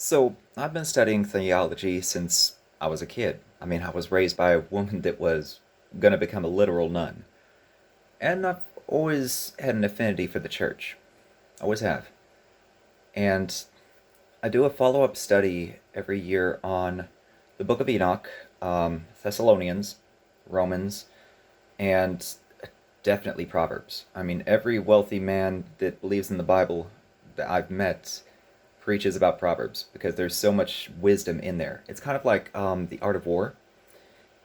So, I've been studying theology since I was a kid. I mean, I was raised by a woman that was gonna become a literal nun. And I've always had an affinity for the church. Always have. And I do a follow up study every year on the Book of Enoch, Thessalonians, Romans, and definitely Proverbs. I mean, every wealthy man that believes in the Bible that I've met preaches about Proverbs because there's so much wisdom in there. It's kind of like the art of war.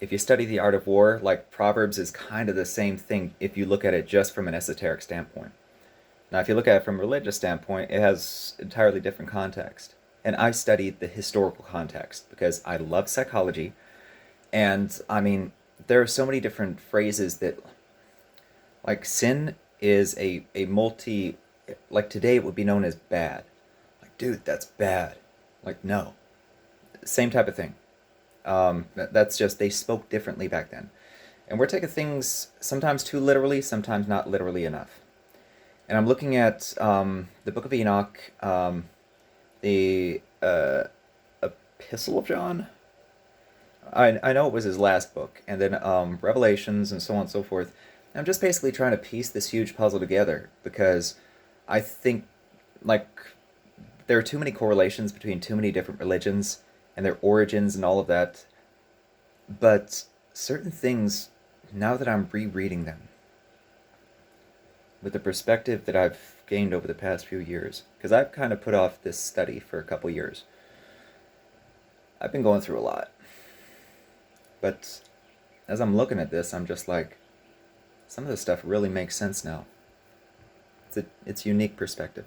If you study the art of war, like Proverbs is kind of the same thing if you look at it just from an esoteric standpoint. Now, if you look at it from a religious standpoint, it has entirely different context. And I studied the historical context because I love psychology. And I mean, there are so many different phrases that, like, sin is a multi, like today it would be known as bad. Like, dude, that's bad. Like, no. Same type of thing. That's just, they spoke differently back then. And we're taking things sometimes too literally, sometimes not literally enough. And I'm looking at the Book of Enoch, the Epistle of John. I know it was his last book, and then Revelations and so on and so forth. I'm just basically trying to piece this huge puzzle together because I think, like, there are too many correlations between too many different religions and their origins and all of that. But certain things, now that I'm rereading them, with the perspective that I've gained over the past few years, because I've kind of put off this study for a couple years, I've been going through a lot. But as I'm looking at this, I'm just like, some of this stuff really makes sense now. It's a unique perspective.